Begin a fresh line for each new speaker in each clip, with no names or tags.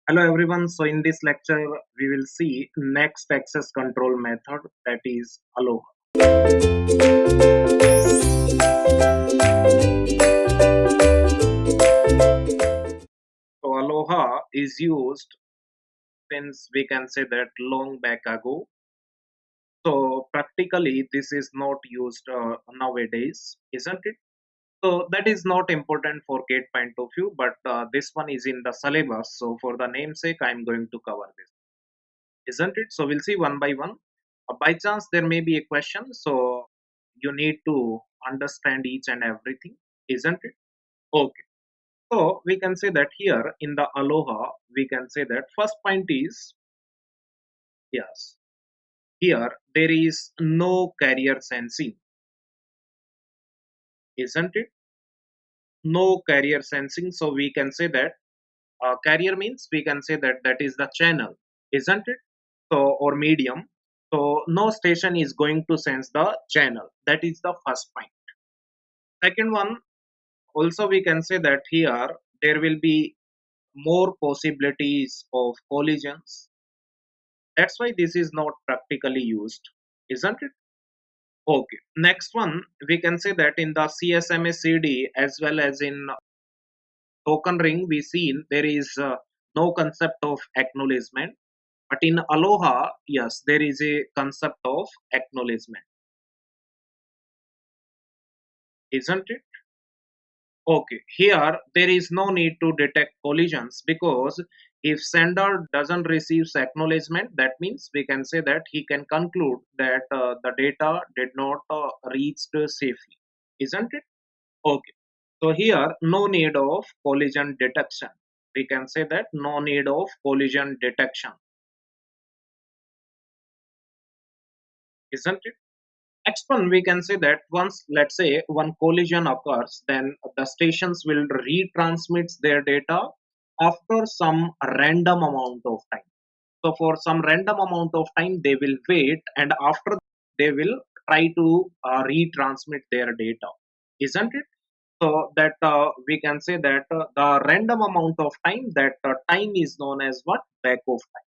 Hello everyone. So in this lecture, we will see next access control method, that is Aloha. So Aloha is used since we can say that long back ago. So practically this is not used nowadays, isn't it? So that is not important for GATE point of view, but this one is in the syllabus. So for the namesake, I am going to cover this, isn't it? So we'll see one by one. By chance, there may be a question, so you need to understand each and everything, isn't it? Okay. So we can say that here in the Aloha, we can say that first point is yes. Here there is no carrier sensing, isn't it? No carrier sensing. So we can say that carrier means we can say that that is the channel, isn't it? So or medium. So no station is going to sense the channel. That is the first point. Second one, also we can say that here there will be more possibilities of collisions. That's why this is not practically used, isn't it? Okay. Next one, we can say that in the CSMA CD as well as in token ring, we seen there is no concept of acknowledgement. But in Aloha, yes, there is a concept of acknowledgement, isn't it? Okay, here there is no need to detect collisions because if sender doesn't receive acknowledgement, that means we can say that he can conclude that the data did not reach safely, isn't it? Okay, so here no need of collision detection. We can say that no need of collision detection, isn't it? Next one, we can say that once, let's say, one collision occurs, then the stations will retransmit their data after some random amount of time. So for some random amount of time, they will wait, and after they will try to retransmit their data, isn't it? So that we can say that the random amount of time, that time is known as what, back of time.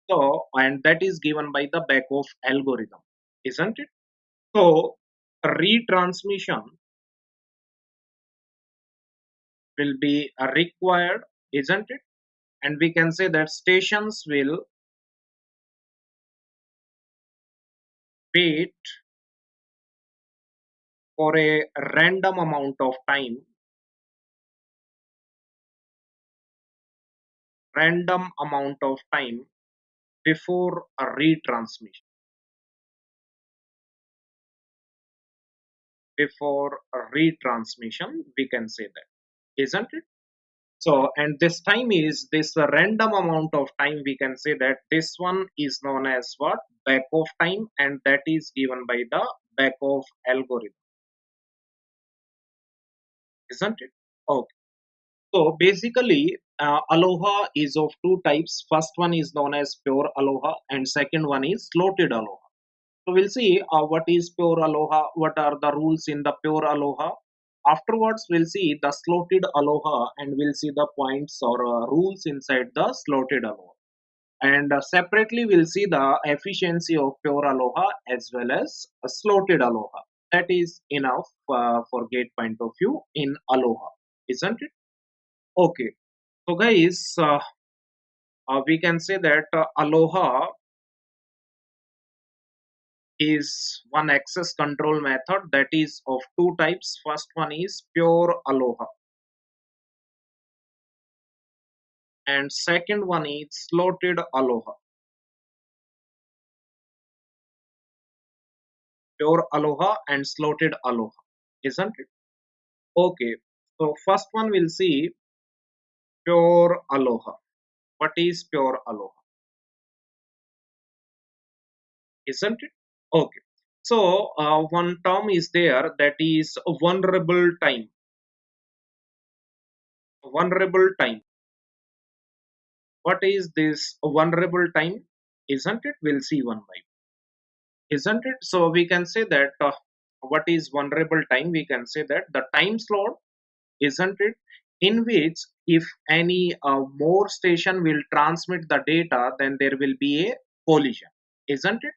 So and that is given by the back of algorithm, isn't it? So retransmission will be required, isn't it? And we can say that stations will wait for a random amount of time, random amount of time before a retransmission, before a retransmission, we can say that, isn't it? So, and this time is this random amount of time, we can say that this one is known as what? Back of time, and that is given by the back of algorithm, isn't it? Okay. So basically, Aloha is of two types. First one is known as pure Aloha, and second one is slotted Aloha. So we'll see what is pure Aloha, what are the rules in the pure Aloha. Afterwards, we'll see the slotted Aloha, and we'll see the points or rules inside the slotted Aloha. And separately, we'll see the efficiency of pure Aloha as well as a slotted Aloha. That is enough for gate point of view in Aloha, isn't it? Okay. So guys, we can say that Aloha is one access control method that is of two types. First one is pure Aloha, and second one is slotted Aloha. Pure Aloha and slotted Aloha, isn't it? Okay. So first one we'll see pure Aloha. What is pure Aloha? Isn't it? Okay. So one term is there, that is vulnerable time. Vulnerable time. What is this vulnerable time? Isn't it? We'll see one by one. Isn't it? So we can say that what is vulnerable time? We can say that the time slot, isn't it? in which if any more station will transmit the data, then there will be a collision, isn't it?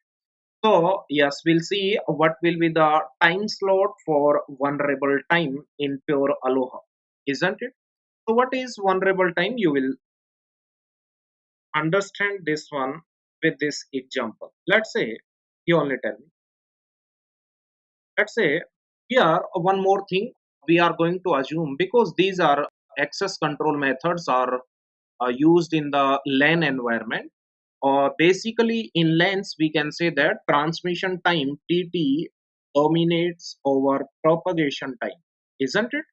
So yes, we'll see what will be the time slot for vulnerable time in pure Aloha, isn't it? So what is vulnerable time? You will understand this one with this example. Let's say, you only tell me. Let's say here one more thing we are going to assume, because these are access control methods are used in the LAN environment. Basically, in LANs, we can say that transmission time TT dominates over propagation time, isn't it?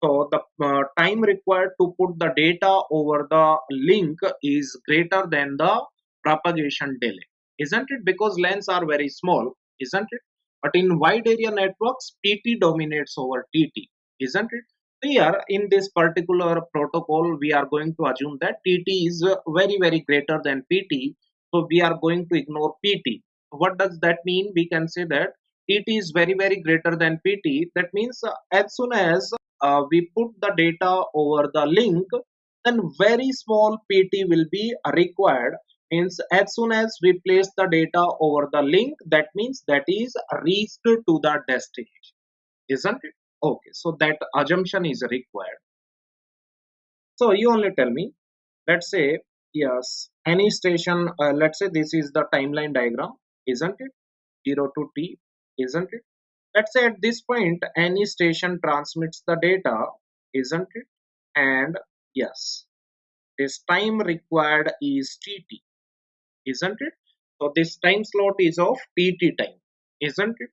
So the time required to put the data over the link is greater than the propagation delay, isn't it? Because LANs are very small, isn't it? But in wide area networks, PT dominates over TT, isn't it? Here in this particular protocol, we are going to assume that TT is very greater than PT, so we are going to ignore PT. What does that mean? We can say that TT is very greater than PT. That means as soon as we put the data over the link, then very small PT will be required. Means as soon as we place the data over the link, that means that is reached to the destination, isn't it? Okay, so that assumption is required. So you only tell me, let's say, yes, any station, let's say this is the timeline diagram, isn't it? 0 to T, isn't it? Let's say at this point, any station transmits the data, isn't it? And yes, this time required is TT, isn't it? So this time slot is of TT time, isn't it?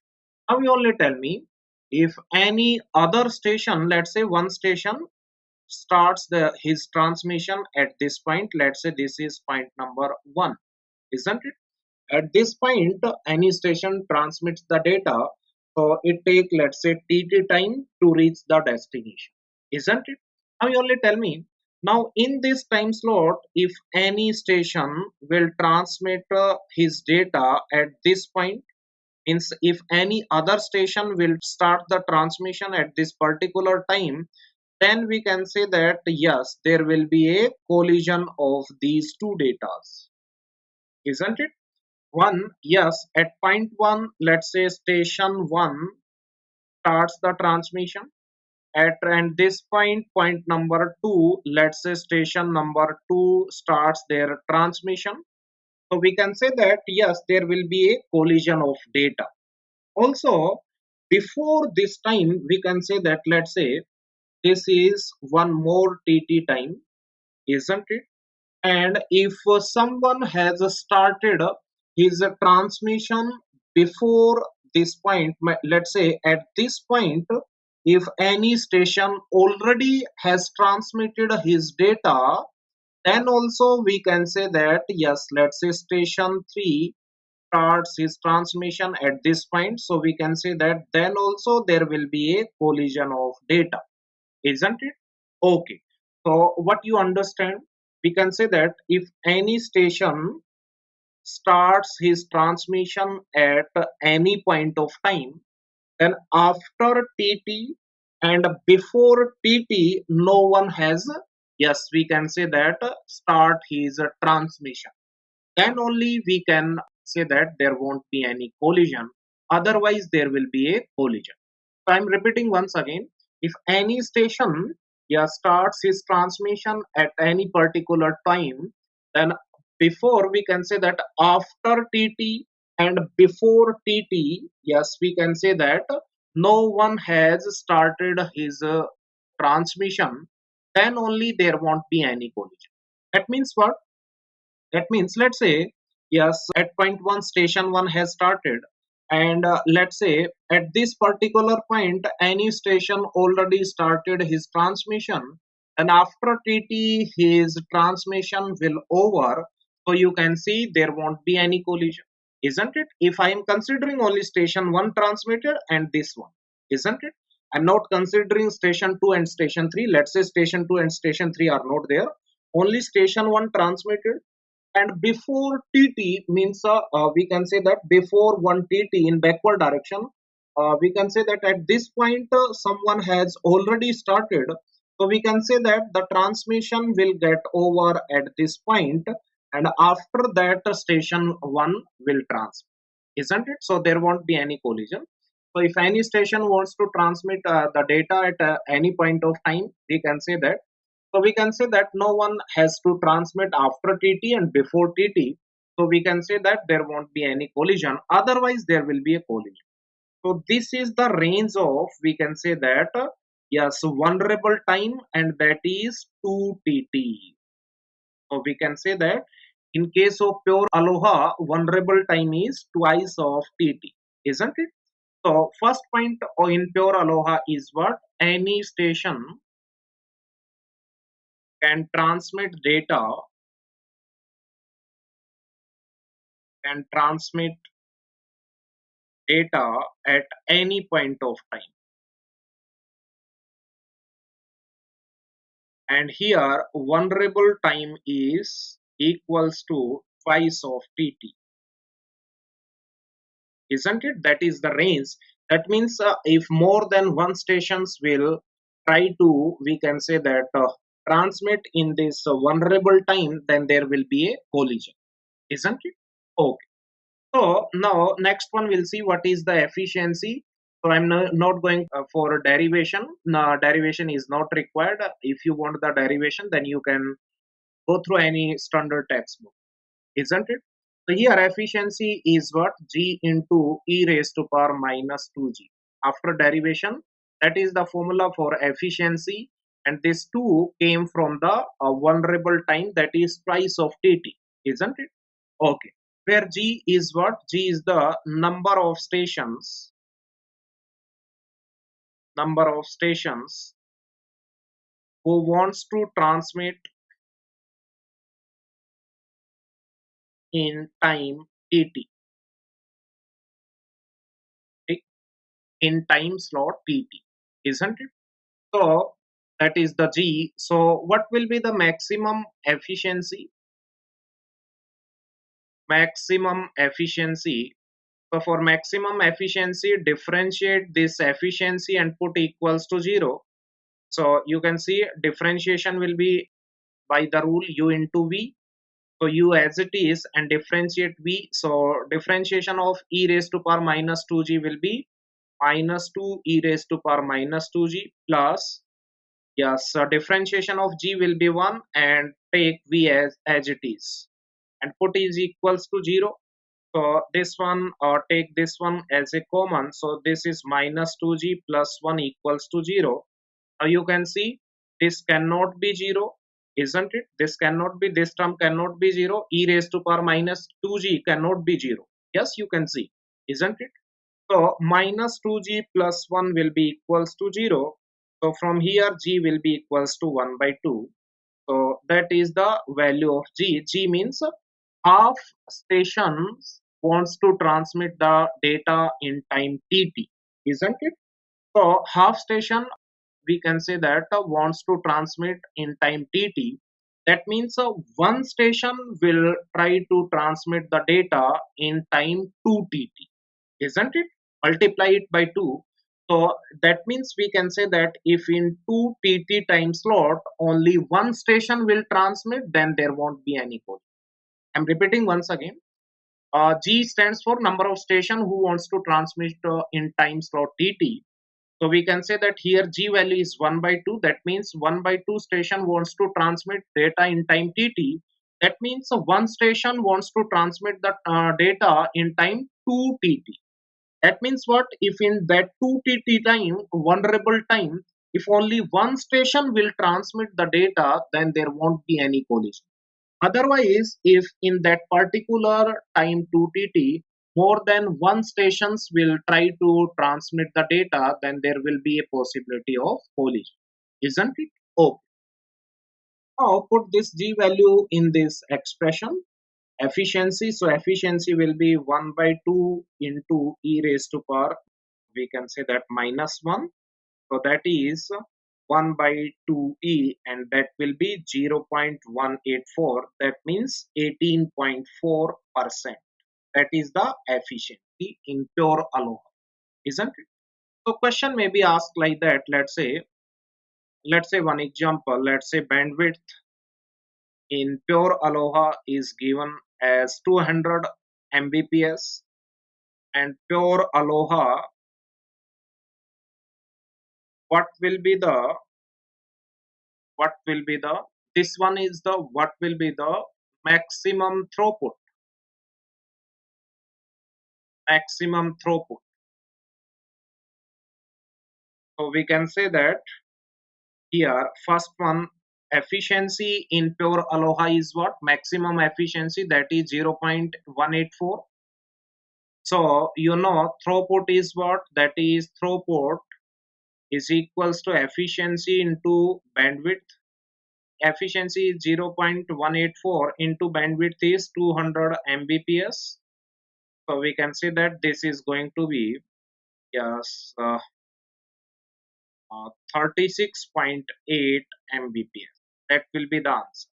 Now you only tell me, if any other station, let's say one station starts his transmission at this point, let's say this is point number 1, isn't it? At this point any station transmits the data, so it take, let's say, TT time to reach the destination, isn't it? Now you only tell me, now in this time slot, if any station will transmit his data at this point, means if any other station will start the transmission at this particular time, then we can say that yes, there will be a collision of these two datas, isn't it? One, yes, at point 1, let's say station 1 starts the transmission. At and this point, point number 2, let's say station number 2 starts their transmission. So we can say that yes, there will be a collision of data. Also, before this time, we can say that, let's say, this is one more TT time, isn't it? And if someone has started his transmission before this point, let's say at this point, if any station already has transmitted his data, then also we can say that yes, let's say station 3 starts his transmission at this point, so we can say that then also there will be a collision of data, isn't it? Okay, so what you understand, we can say that if any station starts his transmission at any point of time, then after TT and before TT, no one has, yes, we can say that start his transmission. Then only we can say that there won't be any collision. Otherwise, there will be a collision. So I'm repeating once again. If any station, yeah, starts his transmission at any particular time, then before we can say that after TT and before TT, yes, we can say that no one has started his transmission, then only there won't be any collision. That means what? That means, let's say, yes, at point 1, station 1 has started, and let's say at this particular point, any station already started his transmission, and after TT, his transmission will over. So you can see there won't be any collision, isn't it? If I am considering only station 1 transmitted and this one, isn't it? I'm not considering station 2 and station 3. Let's say station 2 and station 3 are not there. Only station 1 transmitted, and before TT means we can say that before 1 TT in backward direction, we can say that at this point someone has already started. So we can say that the transmission will get over at this point, and after that station 1 will transmit, isn't it? So there won't be any collision. So if any station wants to transmit the data at any point of time, we can say that. So we can say that no one has to transmit after TT and before TT. So we can say that there won't be any collision. Otherwise, there will be a collision. So this is the range of, we can say that, yes, vulnerable time, and that is 2 TT. So we can say that in case of pure Aloha, vulnerable time is twice of TT, isn't it? So first point in pure Aloha is what? Any station can transmit data, can transmit data at any point of time. And here vulnerable time is equals to twice of TT, isn't it? That is the range. That means if more than one stations will try to, we can say that, transmit in this vulnerable time, then there will be a collision, isn't it? Okay. So now next one we'll see what is the efficiency. So I'm not going for a derivation. No, derivation is not required. If you want the derivation, then you can go through any standard textbook, isn't it? So here efficiency is what? G into e raised to power minus 2g. After derivation, that is the formula for efficiency, and this 2 came from the vulnerable time, that is twice of tt, isn't it? Okay. Where G is what? G is the number of stations who wants to transmit in time tt, in time slot tt, isn't it? So that is the G. So what will be the maximum efficiency? Maximum efficiency. So for maximum efficiency, differentiate this efficiency and put equals to 0. So you can see differentiation will be by the rule U into V. So U as it is and differentiate V. So differentiation of e raised to power minus 2g will be minus 2 e raised to power minus 2g plus, yes, so differentiation of g will be 1 and take v as it is and put is equals to 0. So this one, or take this one as a common. So this is minus 2g plus 1 equals to 0. Now you can see this cannot be 0, isn't it? This cannot be, this term cannot be 0. E raised to power minus 2g cannot be 0. Yes, you can see, isn't it? So minus 2g plus 1 will be equals to 0. So from here g will be equals to 1 by 2. So that is the value of g. G means half stations wants to transmit the data in time tt, isn't it? So half station, we can say that, wants to transmit in time tt. That means one station will try to transmit the data in time 2 tt, isn't it? Multiply it by 2. So that means we can say that if in 2 tt time slot only one station will transmit, then there won't be any code. I'm repeating once again. G stands for number of station who wants to transmit in time slot tt. So we can say that here G value is 1 by 2. That means 1 by 2 station wants to transmit data in time tt. That means one station wants to transmit the data in time 2 tt. That means what? If in that 2 tt time, vulnerable time, if only one station will transmit the data, then there won't be any collision. Otherwise, if in that particular time 2 tt, more than one stations will try to transmit the data, then there will be a possibility of collision, isn't it? Okay. Now put this G value in this expression. Efficiency. So efficiency will be 1 by 2 into e raised to power, we can say that, minus 1. So that is 1 by 2e, and that will be 0.184. That means 18.4%. That is the efficiency in pure Aloha, isn't it? So question may be asked like that. Let's say let's say one example, let's say bandwidth in pure Aloha is given as 200 Mbps, and pure Aloha, what will be the what will be the this one is the what will be the maximum throughput, maximum throughput. So we can say that here first one, efficiency in pure Aloha is what? Maximum efficiency, that is 0.184. So you know throughput is what? That is throughput is equals to efficiency into bandwidth. Efficiency is 0.184 into bandwidth is 200 Mbps. So we can say that this is going to be, yes, 36.8 Mbps. That will be the answer.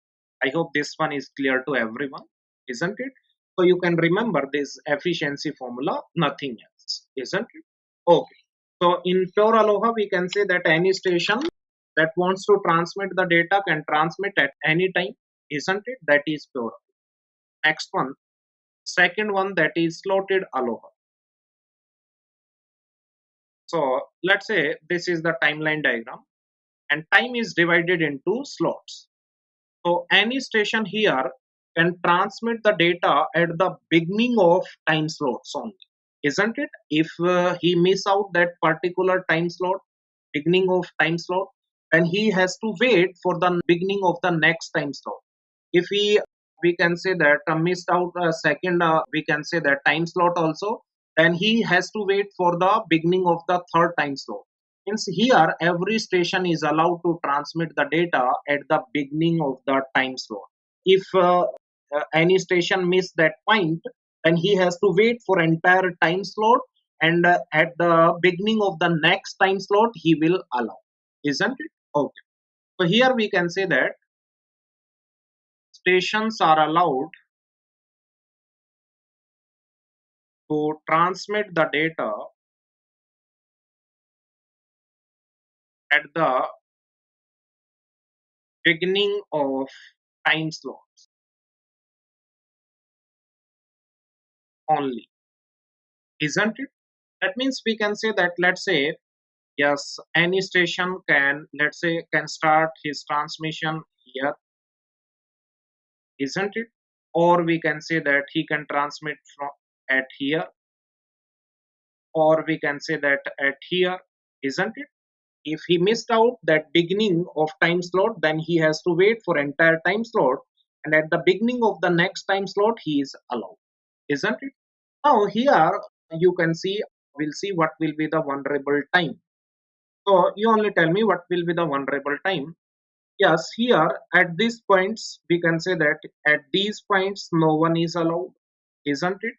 I hope this one is clear to everyone, isn't it? So you can remember this efficiency formula, nothing else, isn't it? Okay. So in pure Aloha, we can say that any station that wants to transmit the data can transmit at any time, isn't it? That is pure. Next one, second one, that is slotted Aloha. So let's say this is the timeline diagram, and time is divided into slots. So any station here can transmit the data at the beginning of time slots only, isn't it? If he miss out that particular time slot, beginning of time slot, then he has to wait for the beginning of the next time slot. If he, we can say that missed out a second, we can say that time slot also, then he has to wait for the beginning of the third time slot. Means here every station is allowed to transmit the data at the beginning of the time slot. If any station miss that point, then he has to wait for entire time slot, and at the beginning of the next time slot he will allow, isn't it? Okay. So here we can say that stations are allowed to transmit the data at the beginning of time slots only, isn't it? That means we can say that, let's say, yes, any station can, let's say, can start his transmission here, isn't it? Or we can say that he can transmit from at here, or we can say that at here, isn't it? If he missed out that beginning of time slot, then he has to wait for entire time slot, and at the beginning of the next time slot he is allowed, isn't it? Now here you can see, we'll see what will be the vulnerable time. So you only tell me what will be the vulnerable time. Yes, here at these points we can say that at these points no one is allowed, isn't it?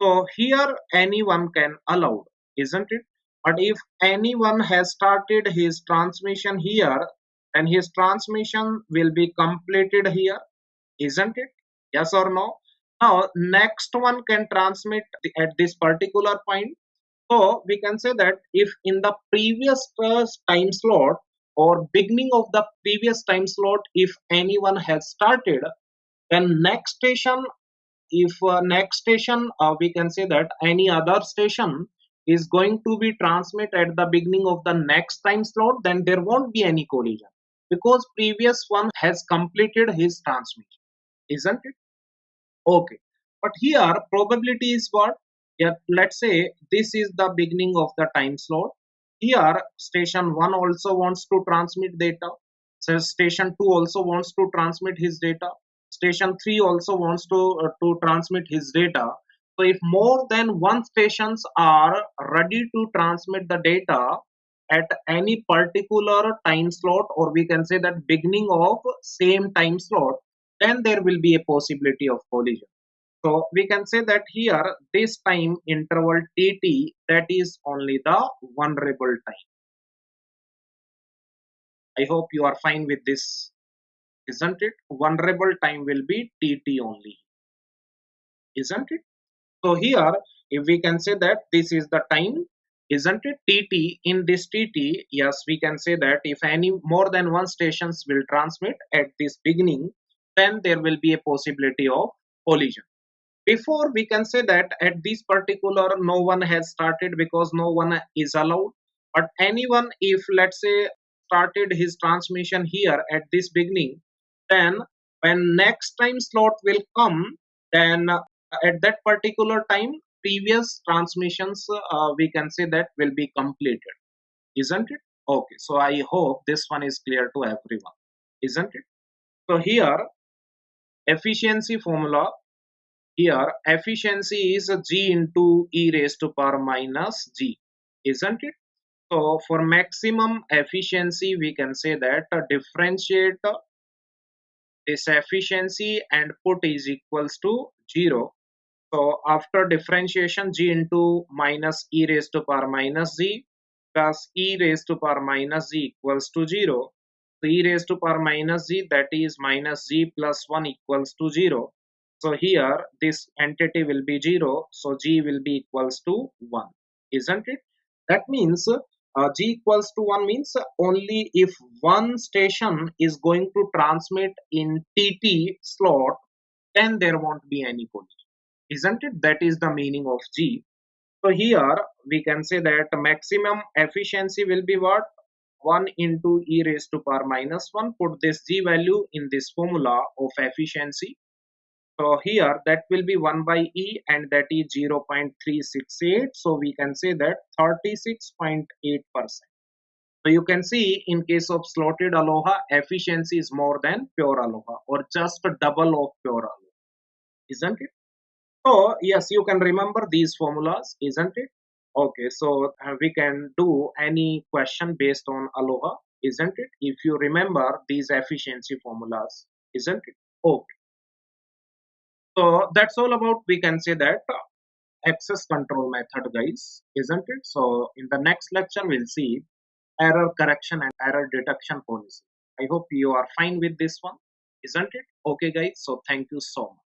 So here anyone can allowed, isn't it? But if anyone has started his transmission here, then his transmission will be completed here, isn't it? Yes or no? Now next one can transmit at this particular point. So we can say that if in the previous time slot or beginning of the previous time slot, if anyone has started, then next station, if next station, we can say that any other station is going to be transmit at the beginning of the next time slot, then there won't be any collision because previous one has completed his transmission, isn't it? Okay. But here probability is what? Yeah, let's say this is the beginning of the time slot. Here station 1 also wants to transmit data. So station 2 also wants to transmit his data. Station 3 also wants to transmit his data. So if more than one stations are ready to transmit the data at any particular time slot, or we can say that beginning of same time slot, then there will be a possibility of collision. So we can say that here this time interval tt, that is only the vulnerable time. I hope you are fine with this, isn't it? Vulnerable time will be tt only, isn't it? So here if we can say that this is the time, isn't it? TT, in this TT, yes, we can say that if any more than one stations will transmit at this beginning, then there will be a possibility of collision. Before, we can say that at this particular no one has started because no one is allowed, but anyone, if let's say started his transmission here at this beginning, then when next time slot will come, then at that particular time previous transmissions, we can say that will be completed, isn't it? Okay, so I hope this one is clear to everyone, isn't it? So here, efficiency formula. Here, efficiency is G into e raised to power minus G, isn't it? So, for maximum efficiency, we can say that differentiate this efficiency and put is equals to 0. So, after differentiation, G into minus e raised to power minus Z plus e raised to power minus Z equals to 0. So, e raised to power minus Z, that is minus Z plus 1 equals to 0. So here this entity will be 0, so G will be equals to 1, isn't it? That means G equals to 1 means only if one station is going to transmit in TT slot, then there won't be any collision, isn't it? That is the meaning of G. So here we can say that maximum efficiency will be what? 1 into e raised to power minus 1. Put this G value in this formula of efficiency. So here that will be 1 by E and that is 0.368. So we can say that 36.8%. So you can see in case of slotted Aloha, efficiency is more than pure Aloha or just a double of pure Aloha, isn't it? So yes, you can remember these formulas, isn't it? Okay, so we can do any question based on Aloha, isn't it? If you remember these efficiency formulas, isn't it? Okay, so that's all about, we can say that access control method, guys, isn't it? So in the next lecture we'll see error correction and error detection policy. I hope you are fine with this one, isn't it? Okay, guys, so thank you so much.